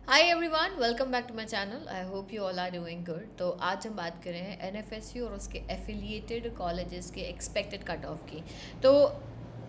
Hi everyone, welcome back to my channel. I hope you all are doing good. तो आज हम बात कर रहे हैं एनएफएसयू और उसके एफिलिएटेड कॉलेजेस के एक्सपेक्टेड कट ऑफ की। तो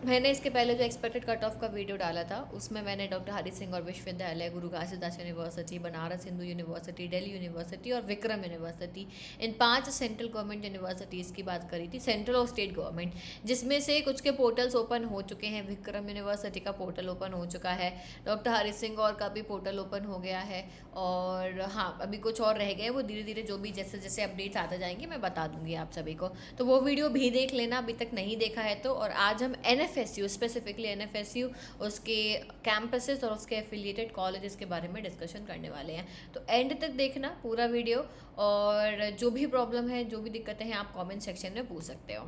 मैंने इसके पहले जो एक्सपेक्टेड कट ऑफ का वीडियो डाला था उसमें मैंने डॉक्टर हरि सिंह और विश्वविद्यालय, गुरु Ghasidas university, Banaras Hindu university, Delhi university और विक्रम यूनिवर्सिटी, इन 5 सेंट्रल गवर्नमेंट यूनिवर्सिटीज़ की बात करी थी, सेंट्रल और स्टेट गवर्नमेंट, जिसमें से कुछ के पोर्टल्स ओपन हो चुके हैं। विक्रम यूनिवर्सिटी का पोर्टल ओपन हो चुका है, डॉक्टर हरि सिंह और का भी पोर्टल ओपन हो गया है, और हाँ अभी कुछ और रह गए, वो धीरे धीरे जो भी जैसे जैसे अपडेट्स आते जाएंगे मैं बता दूंगी आप सभी को। तो वो वीडियो भी देख लेना अभी तक नहीं देखा है तो। और आज हम एनएफएसयू, स्पेसिफिकली एनएफएसयू, उसके कैंपसेस और उसके एफिलिएटेड कॉलेजेस के बारे में डिस्कशन करने वाले हैं। तो एंड तक देखना पूरा वीडियो, और जो भी प्रॉब्लम है, जो भी दिक्कतें हैं, आप कमेंट सेक्शन में पूछ सकते हो।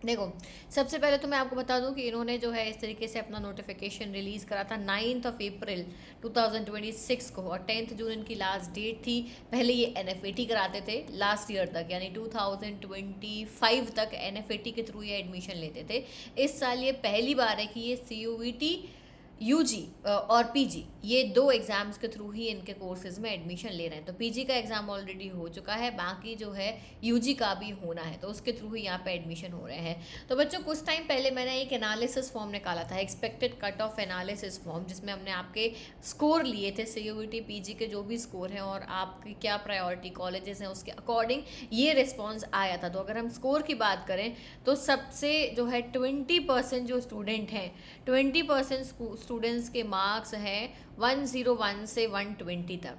देखो, सबसे पहले तो मैं आपको बता दूं कि इन्होंने जो है इस तरीके से अपना नोटिफिकेशन रिलीज़ करा था 9 अप्रैल 2026 को, और 10 जून इनकी लास्ट डेट थी। पहले ये एनएफएटी कराते थे लास्ट ईयर तक, यानी 2025 तक एनएफएटी के थ्रू ये एडमिशन लेते थे। इस साल ये पहली बार है कि ये सीयूईटी, यूजी और पीजी, ये दो एग्ज़ाम्स के थ्रू ही इनके कोर्सेज में एडमिशन ले रहे हैं। तो पीजी का एग्ज़ाम ऑलरेडी हो चुका है, बाकी जो है यूजी का भी होना है, तो उसके थ्रू ही यहाँ पे एडमिशन हो रहे हैं। तो बच्चों, कुछ टाइम पहले मैंने एक एनालिसिस फॉर्म निकाला था, expected cut of analysis form, जिसमें हमने आपके स्कोर लिए थे, सीयूईटी पीजी के जो भी स्कोर हैं और आपकी क्या प्रायोरिटी कॉलेजेस हैं, उसके अकॉर्डिंग ये रिस्पॉन्स आया था। तो अगर हम स्कोर की बात करें तो सबसे जो है 20% जो स्टूडेंट हैं, 20% स्टूडेंट्स के मार्क्स हैं 101 से 120 तक।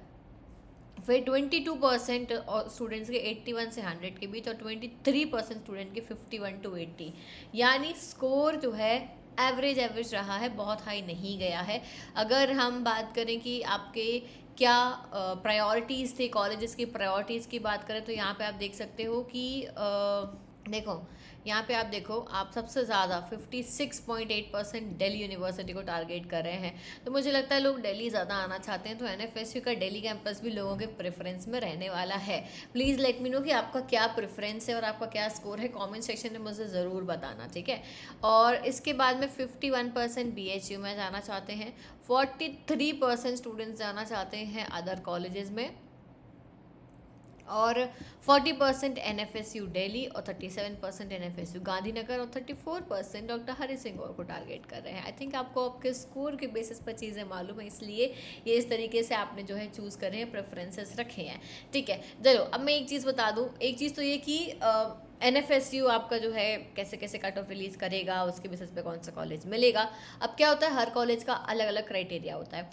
फिर 22% और स्टूडेंट्स के 81 से 100 के बीच, और 23% स्टूडेंट के 51 टू 80। यानी स्कोर जो है एवरेज रहा है, बहुत हाई नहीं गया है। अगर हम बात करें कि आपके क्या प्रायोरिटीज़ थे, कॉलेजेस की प्रायोरिटीज़ की बात करें, तो यहाँ पे आप देख सकते हो कि देखो, यहाँ पे आप देखो, आप सबसे ज़्यादा 56.8% दिल्ली यूनिवर्सिटी को टारगेट कर रहे हैं। तो मुझे लगता है लोग दिल्ली ज़्यादा आना चाहते हैं, तो एनएफएसयू का दिल्ली कैंपस भी लोगों के प्रेफरेंस में रहने वाला है। प्लीज़ लेट मी नो कि आपका क्या प्रेफरेंस है और आपका क्या स्कोर है, कमेंट सेक्शन में मुझे ज़रूर बताना, ठीक है। और इसके बाद में 51% बीएचयू में जाना चाहते हैं, 43% स्टूडेंट्स जाना चाहते हैं अदर कॉलेजेस में, और 40% एनएफएसयू दिल्ली, और 37% एनएफएसयू गांधीनगर, और 34% डॉक्टर हरि सिंह को टारगेट कर रहे हैं। आई थिंक आपको आपके स्कोर के बेसिस पर चीज़ें मालूम है, इसलिए ये इस तरीके से आपने जो है चूज़ करे हैं, प्रेफरेंसेस रखे हैं, ठीक है। चलो, अब मैं एक चीज़ बता दूँ। एक चीज़ तो ये कि एनएफएसयू आपका जो है कैसे कैसे कट ऑफ रिलीज़ करेगा, उसके बेसिस पे कौन सा कॉलेज मिलेगा। अब क्या होता है, हर कॉलेज का अलग अलग क्राइटेरिया होता है,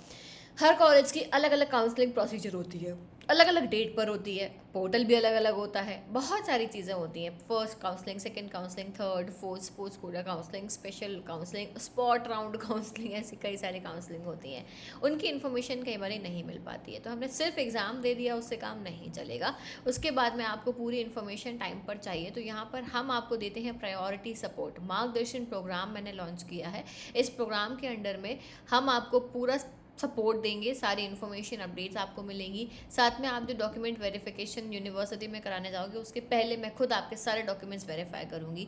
हर कॉलेज की अलग अलग काउंसलिंग प्रोसीजर होती है, अलग अलग डेट पर होती है, पोर्टल भी अलग अलग होता है, बहुत सारी चीज़ें होती हैं। First counselling, second counselling, third, fourth, sports quota counselling, special counselling, spot round counselling, ऐसी कई सारी काउंसलिंग होती हैं। उनकी इन्फॉर्मेशन कई बार नहीं मिल पाती है, तो हमने सिर्फ एग्ज़ाम दे दिया उससे काम नहीं चलेगा। उसके बाद में आपको पूरी इन्फॉर्मेशन टाइम पर चाहिए, तो यहाँ पर हम आपको देते हैं प्रायोरिटी सपोर्ट मार्गदर्शन प्रोग्राम, मैंने लॉन्च किया है। इस प्रोग्राम के अंडर में हम आपको पूरा सपोर्ट देंगे, सारी इन्फॉर्मेशन अपडेट्स आपको मिलेंगी। साथ में आप जो डॉक्यूमेंट वेरिफिकेशन यूनिवर्सिटी में कराने जाओगे, उसके पहले मैं खुद आपके सारे डॉक्यूमेंट्स वेरीफाई करूँगी,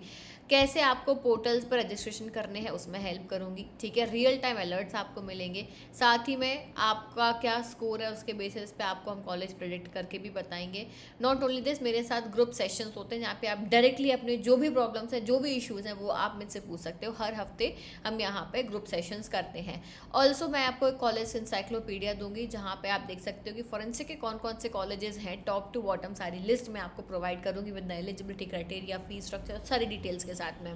कैसे आपको पोर्टल्स पर रजिस्ट्रेशन करने हैं उसमें हेल्प करूँगी, ठीक है। रियल टाइम अलर्ट्स आपको मिलेंगे, साथ ही में आपका क्या स्कोर है उसके बेसिस पे आपको हम कॉलेज प्रेडिक्ट करके भी बताएंगे। नॉट ओनली दिस, मेरे साथ ग्रुप सेशंस होते हैं जहाँ पे आप डायरेक्टली अपने जो भी प्रॉब्लम्स हैं, जो भी इश्यूज़ हैं, वो आप मुझसे पूछ सकते हो। हर हफ्ते हम यहाँ पे ग्रुप सेशंस करते हैं। ऑल्सो मैं आपको एक कॉलेज इंसाइक्लोपीडिया दूंगी, जहाँ पे आप देख सकते हो कि फॉरेंसिक के कौन कौन से कॉलेजेस हैं, टॉप टू बॉटम सारी लिस्ट मैं आपको प्रोवाइड करूंगी with eligibility criteria, fees structure, सारी डिटेल्स के साथ में।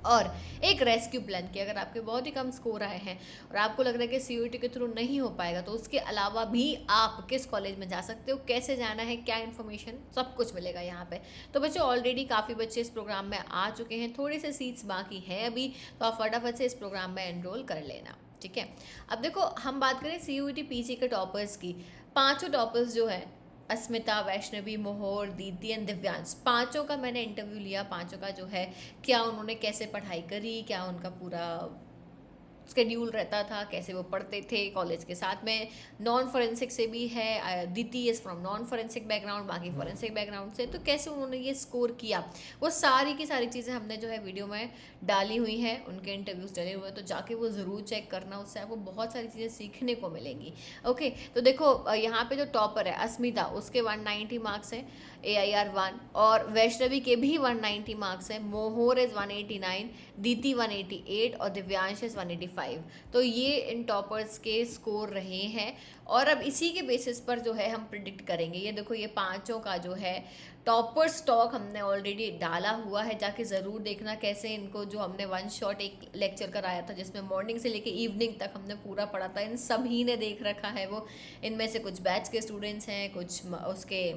और एक रेस्क्यू प्लान की, अगर आपके बहुत ही कम स्कोर आए हैं और आपको लग रहा है कि सीयूईटी के थ्रू नहीं हो पाएगा, तो उसके अलावा भी आप किस कॉलेज में जा सकते हो, कैसे जाना है, क्या इन्फॉर्मेशन, सब कुछ मिलेगा यहाँ पे। तो बच्चों, ऑलरेडी काफ़ी बच्चे इस प्रोग्राम में आ चुके हैं, थोड़ी सी सीट्स बाकी हैं अभी, तो आप फटाफट से इस प्रोग्राम में एनरोल कर लेना, ठीक है। अब देखो, हम बात करें सीयूईटी पीजी के टॉपर्स की। पांचों टॉपर्स जो है, अस्मिता, वैष्णवी, मोहर, दीदी एंड दिव्यांश, पांचों का मैंने इंटरव्यू लिया। पांचों का जो है क्या उन्होंने कैसे पढ़ाई करी, क्या उनका पूरा स्केड्यूल रहता था, कैसे वो पढ़ते थे कॉलेज के साथ में। नॉन फॉरेंसिक से भी है, Diti is from non forensic background, बाकी फॉरेंसिक बैकग्राउंड से, तो कैसे उन्होंने ये स्कोर किया, वो सारी की सारी चीज़ें हमने जो है वीडियो में डाली हुई हैं, उनके इंटरव्यूज़ डले हुए हैं, तो जाके वो ज़रूर चेक करना, उससे आपको बहुत सारी चीज़ें सीखने को मिलेंगी। ओके, तो देखो यहाँ पे जो टॉपर है अस्मिता, उसके 190 मार्क्स हैं, AIR 1, और वैष्णवी के भी 190 मार्क्स हैं, मोहोर इज़ 189, दीति 188 और दिव्यांश इज़ 185। तो ये इन टॉपर्स के स्कोर रहे हैं, और अब इसी के बेसिस पर जो है हम प्रिडिक्ट करेंगे। ये देखो, ये पांचों का जो है टॉपर स्टॉक हमने ऑलरेडी डाला हुआ है, जाके ज़रूर देखना कैसे इनको, जो हमने वन शॉट एक लेक्चर कराया था जिसमें मॉर्निंग से लेके इवनिंग तक हमने पूरा पढ़ा था, इन सभी ने देख रखा है वो। इनमें से कुछ बैच के स्टूडेंट्स हैं, कुछ उसके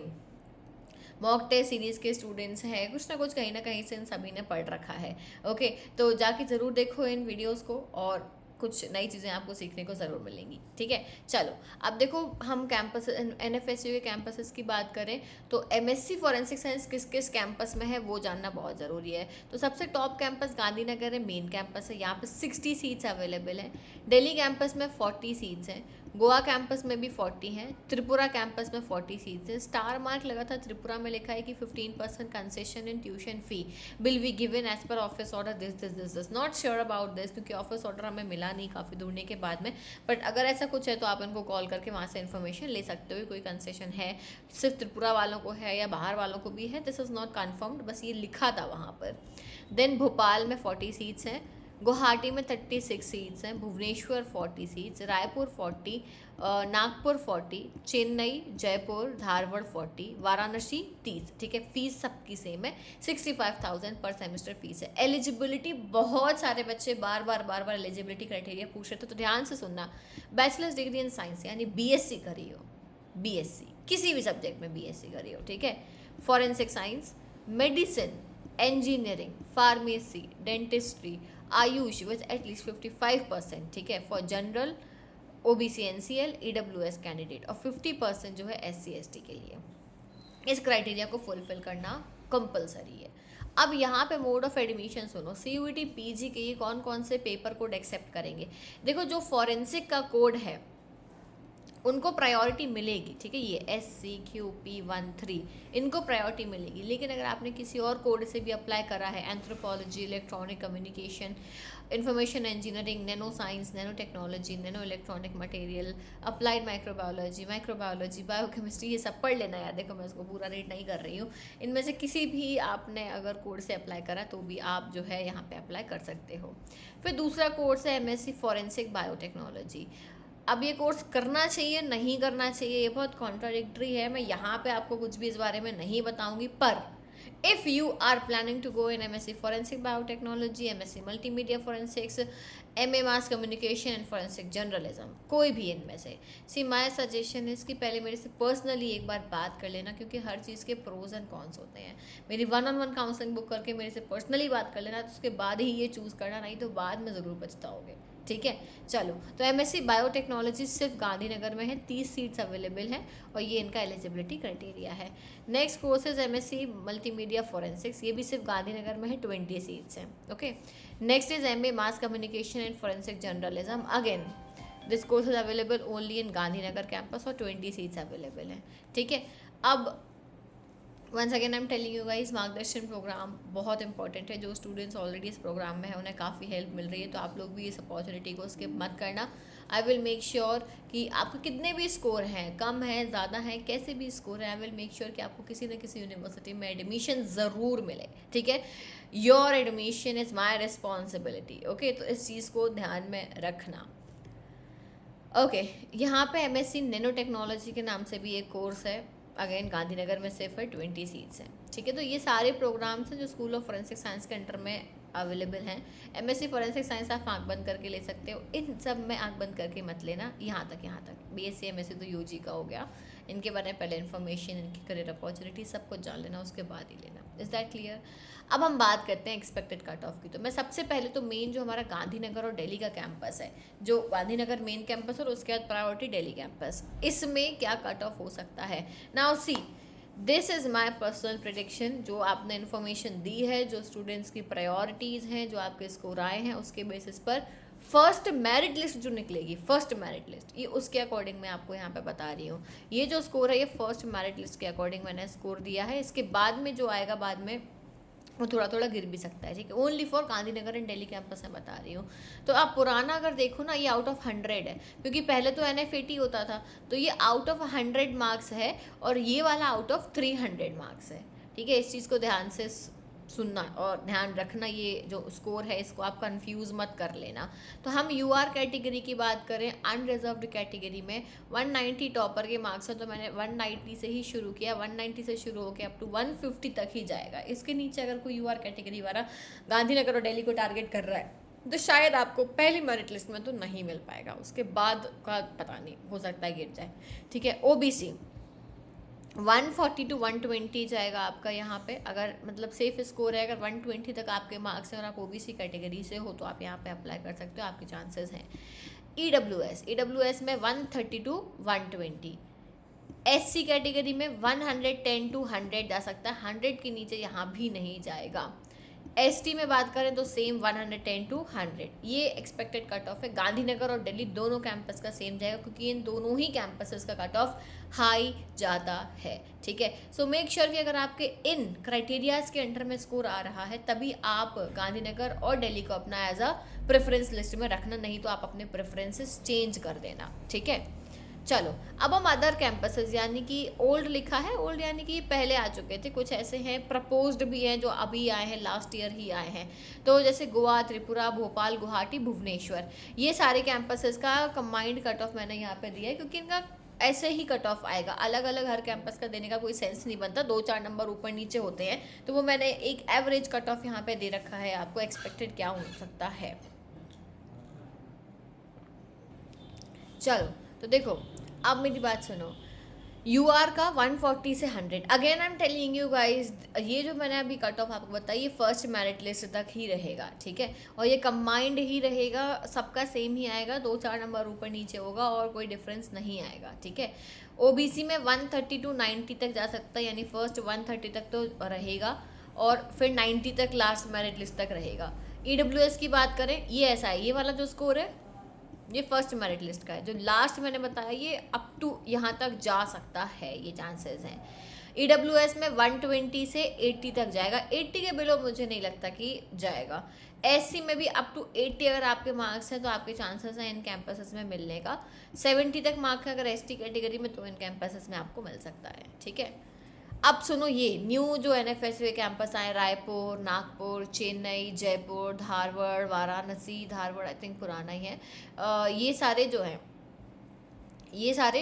मॉक टेस्ट सीरीज़ के स्टूडेंट्स हैं, कुछ ना कुछ कहीं ना कहीं से इन सभी ने पढ़ रखा है। ओके, तो जाके ज़रूर देखो इन वीडियोस को, और कुछ नई चीज़ें आपको सीखने को ज़रूर मिलेंगी। ठीक है, चलो अब देखो, हम कैंपस NFSU के कैंपसेस की बात करें तो MSc फॉरेंसिक साइंस किस किस कैंपस में है वो जानना बहुत ज़रूरी है। तो सबसे टॉप कैंपस गांधीनगर है, मेन कैंपस है, यहाँ पे 60 सीट्स अवेलेबल हैं। दिल्ली कैंपस में 40 सीट्स हैं, गोवा कैंपस में भी 40 हैं, त्रिपुरा कैंपस में 40 सीट्स हैं। स्टार मार्क लगा था त्रिपुरा में, लिखा है कि 15% concession in tuition fee will be given as per office order this. Not sure about this, क्योंकि ऑफिस ऑर्डर हमें मिला नहीं काफ़ी ढूंढने के बाद में, बट अगर ऐसा कुछ है तो आप इनको कॉल करके वहाँ से इन्फॉर्मेशन ले सकते हो, कोई कंसेशन है, सिर्फ त्रिपुरा वालों को है या बाहर वालों को भी है, दिस इज़ नॉट कन्फर्म्ड, बस ये लिखा था वहाँ पर। देन भोपाल में 40 सीट्स हैं, गुवाहाटी में 36 सीट्स हैं, भुवनेश्वर 40 सीट्स, रायपुर 40, नागपुर 40, चेन्नई, जयपुर, धारवाड़ 40, वाराणसी 30। ठीक है, फीस सबकी सेम है, 65,000 पर सेमेस्टर फीस है। एलिजिबिलिटी, बहुत सारे बच्चे बार बार एलिजिबिलिटी क्राइटेरिया पूछ रहे थे, तो ध्यान से सुनना। बैचलर्स डिग्री इन साइंस यानी BSc करी हो, BSc किसी भी सब्जेक्ट में BSc करी हो, ठीक है, forensic science, medicine, engineering, pharmacy, dentistry, Ayush with at least 55%, ठीक है, for general, OBC NCL, EWS candidate, और 50% जो है SC ST के लिए। इस क्राइटेरिया को फुलफिल करना कंपलसरी है। अब यहाँ पे मोड ऑफ एडमिशन सुनो, CUET PG के ये कौन कौन से पेपर कोड एक्सेप्ट करेंगे। देखो, जो फॉरेंसिक का कोड है उनको प्रायोरिटी मिलेगी, ठीक है, ये SCQP13 इनको प्रायोरिटी मिलेगी। लेकिन अगर आपने किसी और कोड से भी अप्लाई करा है, anthropology, electronic communication, information engineering, nano science, nano technology, nano electronic material, applied microbiology, biochemistry, ये सब पढ़ लेना यार। देखो, मैं उसको पूरा रीड नहीं कर रही हूँ, इनमें से किसी भी आपने अगर कोड से अप्लाई करा तो भी आप जो है यहाँ पे अप्लाई कर सकते हो। फिर दूसरा कोर्स है MSc फॉरेंसिक बायोटेक्नोलॉजी। अब ये कोर्स करना चाहिए नहीं करना चाहिए, ये बहुत कॉन्ट्राडिक्टरी है, मैं यहाँ पे आपको कुछ भी इस बारे में नहीं बताऊंगी, पर if you are planning to go in MSc forensic biotechnology, MSc multimedia forensics, MA mass communication and forensic journalism, कोई भी इनमें से, सी माय सजेशन है इसकी पहले मेरे से पर्सनली एक बार बात कर लेना, क्योंकि हर चीज़ के प्रोज एंड कॉन्स होते हैं। मेरी 1-on-1 काउंसलिंग बुक करके मेरे से पर्सनली बात कर लेना, तो उसके बाद ही ये चूज़ करना, नहीं तो बाद में ज़रूर पछताओगे। ठीक है, चलो, तो MSc बायोटेक्नोलॉजी सिर्फ गांधीनगर में है, 30 सीट्स अवेलेबल हैं, और ये इनका एलिजिबिलिटी क्राइटेरिया है। Next courses MSc multimedia forensics, ये भी सिर्फ गांधीनगर में है, 20 सीट्स हैं। Okay, next is MA mass communication and forensic journalism, again this course is available only in Gandhinagar campus, और 20 सीट्स अवेलेबल हैं। ठीक है, अब once again I am telling you guys, Margdarshan program बहुत इंपॉर्टेंट है। जो स्टूडेंट्स ऑलरेडी इस प्रोग्राम में है उन्हें काफ़ी हेल्प मिल रही है, तो आप लोग भी इस अपॉर्चुनिटी को स्किप मत करना। आई विल मेक श्योर कि आपको कितने भी स्कोर हैं, कम है, ज़्यादा है, कैसे भी स्कोर है, आई विल मेक श्योर कि आपको किसी न किसी यूनिवर्सिटी में एडमिशन ज़रूर मिले। ठीक है, your admission is my responsibility. Okay, तो इस चीज़ को ध्यान में रखना। ओके, यहाँ पे MSc नैनो टेक्नोलॉजी के नाम से भी एक कोर्स है, अगेन गांधीनगर में सिर्फ 20 सीट्स हैं। ठीक है, तो ये सारे प्रोग्राम्स हैं जो स्कूल ऑफ फॉरेंसिक साइंस के अंडर में अवेलेबल हैं। MSc फॉरेंसिक साइंस आप आँख बंद करके ले सकते हो, इन सब में आँख बंद करके मत लेना। यहाँ तक BSc MSc तो UG का हो गया, इनके बारे में पहले इन्फॉर्मेशन, इनकी करियर अपॉर्चुनिटी सब कुछ जान लेना, उसके बाद ही लेना। Is that clear? अब हम बात करते हैं एक्सपेक्टेड कट ऑफ की। तो मैं सबसे पहले तो मेन जो हमारा गांधीनगर और दिल्ली का कैंपस है, जो गांधीनगर मेन कैंपस और उसके बाद प्रायोरिटी दिल्ली कैंपस, इसमें क्या कट ऑफ हो सकता है। Now see, this is my personal prediction, जो आपने इन्फॉर्मेशन दी है, जो स्टूडेंट्स की प्रायोरिटीज़ हैं, जो आपके स्कोर आए हैं, उसके बेसिस पर फर्स्ट मेरिट लिस्ट जो निकलेगी, फर्स्ट मेरिट लिस्ट, ये उसके अकॉर्डिंग मैं आपको यहाँ पे बता रही हूँ। ये जो स्कोर है ये फर्स्ट मेरिट लिस्ट के अकॉर्डिंग मैंने स्कोर दिया है। इसके बाद में जो आएगा बाद में वो थोड़ा थोड़ा गिर भी सकता है, ठीक है। Only for Gandhinagar and Delhi campus मैं बता रही हूँ। तो आप पुराना अगर देखो ना, ये आउट ऑफ 100 है, क्योंकि पहले तो NF80 होता था, तो ये आउट ऑफ 100 मार्क्स है और ये वाला आउट ऑफ 300 मार्क्स है, ठीक है। इस चीज़ को ध्यान से सुनना और ध्यान रखना, ये जो स्कोर है इसको आप कंफ्यूज मत कर लेना। तो हम UR कैटेगरी की बात करें, अनरिजर्व्ड कैटेगरी में 190 टॉपर के मार्क्स हैं, तो मैंने 190 से ही शुरू किया। 190 से शुरू होकर अप टू 150 तक ही जाएगा। इसके नीचे अगर कोई UR कैटेगरी वाला गांधीनगर और दिल्ली को टारगेट कर रहा है तो शायद आपको पहली मेरिट लिस्ट में तो नहीं मिल पाएगा, उसके बाद का पता नहीं, हो सकता है गिर जाए, ठीक है। OBC 140 to 120 जाएगा आपका यहाँ पे, अगर मतलब सेफ स्कोर है, अगर 120 तक आपके मार्क्स हैं और आप OBC कैटेगरी से हो तो आप यहाँ पे अप्लाई कर सकते हो, आपके चांसेस हैं। EWS में 130 to 120। SC कैटेगरी में 110 to 100 जा सकता है, 100 के नीचे यहाँ भी नहीं जाएगा। ST में बात करें तो सेम 110 to 100, ये एक्सपेक्टेड कट ऑफ है। गांधीनगर और दिल्ली दोनों कैंपस का सेम जाएगा, क्योंकि इन दोनों ही कैंपसेस का कट ऑफ हाई जाता है, ठीक है। सो मेक श्योर कि अगर आपके इन क्राइटेरियाज के अंडर में स्कोर आ रहा है तभी आप गांधीनगर और दिल्ली को अपना एज अ प्रेफरेंस लिस्ट में रखना, नहीं तो आप अपने प्रेफरेंसेस चेंज कर देना, ठीक है। चलो अब हम अदर कैंपसेस, यानी कि ओल्ड लिखा है, ओल्ड यानी कि पहले आ चुके थे, कुछ ऐसे हैं प्रपोज्ड भी हैं जो अभी आए हैं, लास्ट ईयर ही आए हैं। तो जैसे गोवा, त्रिपुरा, भोपाल, गुवाहाटी, भुवनेश्वर, ये सारे कैंपसेस का कंबाइंड कट ऑफ मैंने यहाँ पे दिया है, क्योंकि इनका ऐसे ही कट ऑफ आएगा। अलग अलग हर कैंपस का देने का कोई सेंस नहीं बनता, 2-4 नंबर ऊपर नीचे होते हैं, तो वो मैंने एक एवरेज कट ऑफ यहाँ पे दे रखा है, आपको एक्सपेक्टेड क्या हो सकता है। चलो तो देखो, अब मेरी बात सुनो। UR का 140 से 100, again I am telling you guys, ये जो मैंने अभी कट ऑफ आपको बताया ये फर्स्ट मेरिट लिस्ट तक ही रहेगा, ठीक है। और ये कंबाइंड ही रहेगा, सबका सेम ही आएगा, 2-4 नंबर ऊपर नीचे होगा और कोई डिफरेंस नहीं आएगा, ठीक है। OBC में 130 to 90 तक जा सकता है, यानी फर्स्ट 130 तक तो रहेगा और फिर 90 तक लास्ट मेरिट लिस्ट तक रहेगा। EWS की बात करें, ये ऐसा है, ये वाला जो स्कोर है ये फर्स्ट मेरिट लिस्ट का है, जो लास्ट मैंने बताया ये अप टू यहाँ तक जा सकता है, ये चांसेस हैं। EWS में 120 से 80 तक जाएगा, 80 के बिलो मुझे नहीं लगता कि जाएगा। SC में भी अप टू 80 अगर आपके मार्क्स हैं तो आपके चांसेस हैं इन कैंपसेस में मिलने का। 70 तक मार्क्स है अगर ST कैटेगरी में तो इन कैंपसेस में आपको मिल सकता है, ठीक है। अब सुनो, ये न्यू जो NFS के कैंपस आए, रायपुर, नागपुर, चेन्नई, जयपुर, धारवाड़, वाराणसी, धारवाड़ आई थिंक पुराना ही है, ये सारे जो हैं, ये सारे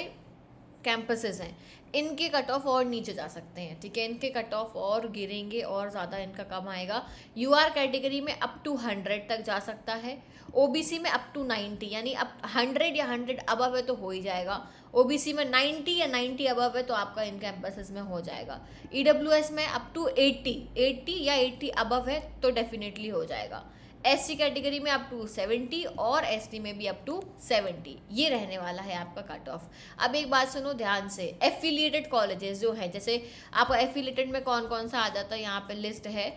कैंपसेस हैं, इनके कट ऑफ और नीचे जा सकते हैं, ठीक है। इनके कट ऑफ और गिरेंगे और ज़्यादा इनका कम आएगा। UR कैटेगरी में अप टू 100 तक जा सकता है। OBC में अप टू 90, यानी अब 100 या 100 अबव है तो हो ही जाएगा। OBC में 90 या 90 अबव है तो आपका इन कैंपसेस में हो जाएगा। EWS में अप टू 80 या 80 अबव है तो डेफिनेटली हो जाएगा। SC कैटेगरी में अप टू 70 और ST में भी अप टू 70, ये रहने वाला है आपका कट ऑफ। अब एक बात सुनो ध्यान से, एफिलिएटेड कॉलेजेस जो हैं, जैसे आप एफिलिएटेड में कौन कौन सा आ जाता है, यहाँ पे लिस्ट है।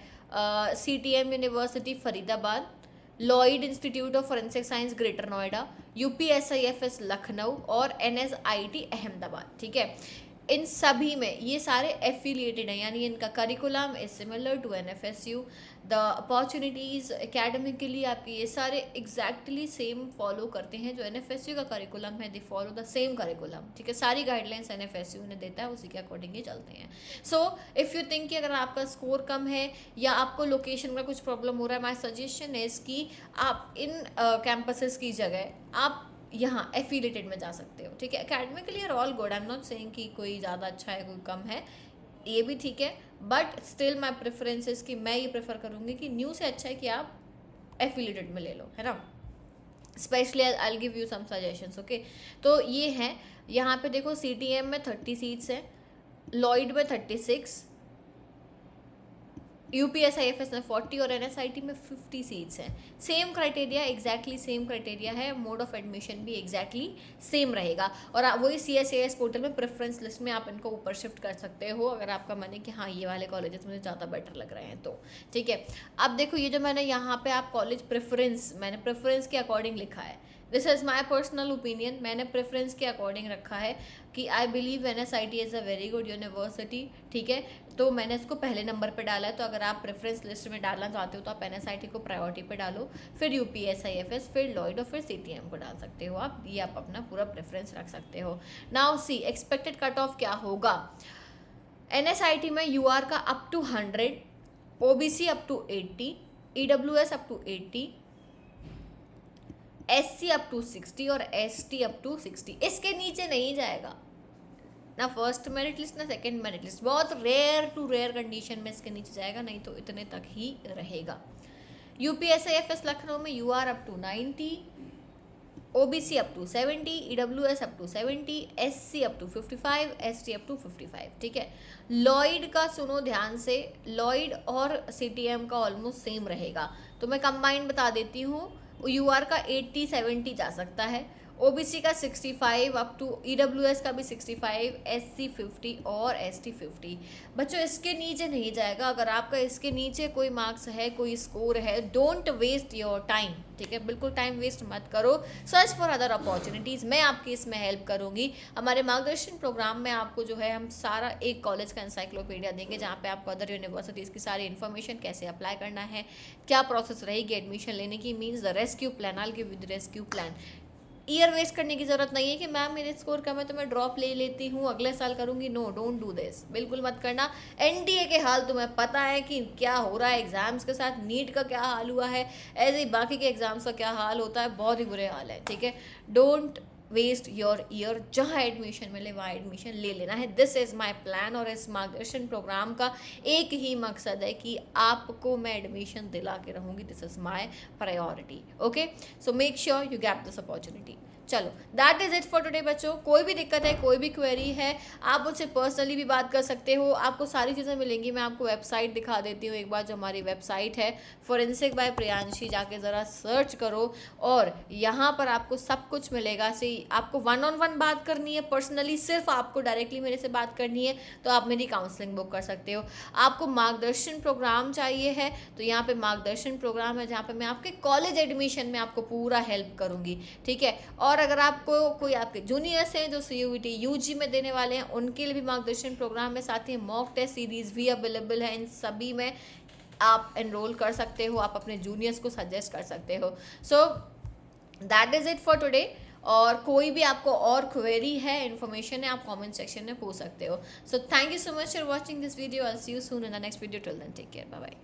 CTM university Faridabad, Lloyd institute of forensic science greater Noida, UPSIFS Lucknow और NSIT अहमदाबाद, ठीक है। इन सभी में ये सारे एफिलिएटेड हैं, यानी इनका curriculum is similar to NFSU। The opportunities academically आपके ये सारे एग्जैक्टली सेम फॉलो करते हैं जो NFSU का करिकुलम है, they follow the same curriculum, ठीक है। सारी गाइडलाइंस NFSU ने देता है, उसी के अकॉर्डिंग ही चलते हैं। सो इफ़ यू थिंक कि अगर आपका स्कोर कम है या आपको लोकेशन में कुछ प्रॉब्लम हो रहा है, माई सजेशन इज़ कि आप इन कैंपसेस की जगह आप यहाँ एफिलेटेड में जा सकते हो, ठीक है। Academically are all good, I am not saying कि कोई ज़्यादा अच्छा है कोई कम है, ये भी ठीक है, बट स्टिल माई प्रेफरेंसेस कि मैं ये प्रेफर करूँगी कि न्यू से अच्छा है कि आप एफिलेटेड में ले लो, है ना। Specially I will give you some suggestions, okay. तो ये हैं, यहाँ पे देखो CTM में 30 सीट्स हैं, लॉयड में 36, UPSIFS में 40 और NSIT में 50 सीट्स हैं। Same criteria, exactly same criteria है, मोड ऑफ एडमिशन भी एग्जैक्टली सेम रहेगा। और वही CSAS पोर्टल में प्रेफरेंस लिस्ट में आप इनको ऊपर शिफ्ट कर सकते हो अगर आपका मन है कि हाँ ये वाले कॉलेजेस मुझे ज़्यादा बेटर लग रहे हैं तो। ठीक है, अब देखो ये जो मैंने यहाँ पे आप कॉलेज प्रेफरेंस, मैंने प्रेफरेंस के अकॉर्डिंग लिखा है, this is my personal opinion, मैंने प्रेफरेंस के अकॉर्डिंग रखा है कि I believe NSIT is a very good university. ठीक है, तो मैंने इसको पहले नंबर पे डाला है। तो अगर आप प्रेफरेंस लिस्ट में डालना चाहते हो तो आप NSIT को प्रायोरिटी पे डालो, फिर UPSIFS, फिर लॉयड और फिर CTM को डाल सकते हो आप। ये आप अपना पूरा प्रेफरेंस रख सकते हो। Now see expected cut off क्या होगा। NSIT में UR का up to 100, OBC up to 80, EWS up to 80, SC up to 60 और ST अप टू 60। इसके नीचे नहीं जाएगा ना फर्स्ट मेरिट लिस्ट ना सेकंड मेरिट लिस्ट, बहुत रेयर टू रेयर कंडीशन में इसके नीचे जाएगा, नहीं तो इतने तक ही रहेगा। UPSIFS लखनऊ में UR up to 90, OBC up to 70, EWS up to 70, SC up to 55, ST up to 55। ठीक है, लॉयड का सुनो ध्यान से, लॉयड और CTM का ऑलमोस्ट सेम रहेगा, तो मैं कंबाइंड बता देती हूँ। UR का 80-70 जा सकता है, OBC का 65 अप टू, EWS का भी 65, SC 50 और ST 50। बच्चों इसके नीचे नहीं जाएगा। अगर आपका इसके नीचे कोई मार्क्स है, कोई स्कोर है, डोंट वेस्ट योर टाइम। ठीक है, बिल्कुल टाइम वेस्ट मत करो, सर्च फॉर अदर अपॉर्चुनिटीज़। मैं आपकी इसमें हेल्प करूंगी। हमारे मार्गदर्शन प्रोग्राम में आपको जो है हम सारा एक कॉलेज का एनसाइक्लोपीडिया देंगे, जहाँ पे आपको अदर यूनिवर्सिटीज़ की सारी इन्फॉर्मेशन, कैसे अप्लाई करना है, क्या प्रोसेस रहेगी एडमिशन लेने की, means the rescue plan. I will give you the rescue plan. Year waste करने की ज़रूरत नहीं है कि मैम मेरे स्कोर कम है तो मैं ड्रॉप ले लेती हूँ, अगले साल करूँगी। नो, डोंट डू दिस, बिल्कुल मत करना। NTA के हाल तुम्हें पता है कि क्या हो रहा है एग्जाम्स के साथ, नीट का क्या हाल हुआ है, ऐसे ही बाकी के एग्जाम्स का क्या हाल होता है, बहुत ही बुरे हाल है। ठीक है, डोंट वेस्ट योर ईयर, जहाँ एडमिशन मिले वहाँ एडमिशन ले लेना है। This is my plan. और इस मार्गदर्शन प्रोग्राम का एक ही मकसद है कि आपको मैं एडमिशन दिला के रहूँगी। This is my priority. Okay, so make sure you get this opportunity. चलो, that is it for today बच्चों। कोई भी दिक्कत है, कोई भी क्वेरी है, आप मुझसे पर्सनली भी बात कर सकते हो। आपको सारी चीज़ें मिलेंगी। मैं आपको वेबसाइट दिखा देती हूँ एक बार, जो हमारी वेबसाइट है फोरेंसिक बाय प्रियांशी, जाके ज़रा सर्च करो और यहाँ पर आपको सब कुछ मिलेगा। आपको 1-on-1 बात करनी है पर्सनली, सिर्फ आपको डायरेक्टली मेरे से बात करनी है तो आप मेरी काउंसलिंग बुक कर सकते हो। आपको मार्गदर्शन प्रोग्राम चाहिए है तो यहाँ पे मार्गदर्शन प्रोग्राम है, जहाँ पे मैं आपके कॉलेज एडमिशन में आपको पूरा हेल्प करूँगी। ठीक है, और अगर आपको कोई आपके जूनियर्स हैं जो CUET UG में देने वाले हैं, उनके लिए भी मार्गदर्शन प्रोग्राम में, साथ ही मॉक टेस्ट सीरीज भी अवेलेबल है। इन सभी में आप एनरोल कर सकते हो, आप अपने जूनियर्स को सजेस्ट कर सकते हो। So that is it for today. और कोई भी आपको और क्वेरी है, इन्फॉर्मेशन है, आप कमेंट सेक्शन में पूछ सकते हो। So thank you so much for watching this video. I will see you soon in the next video. Till then take care, bye bye.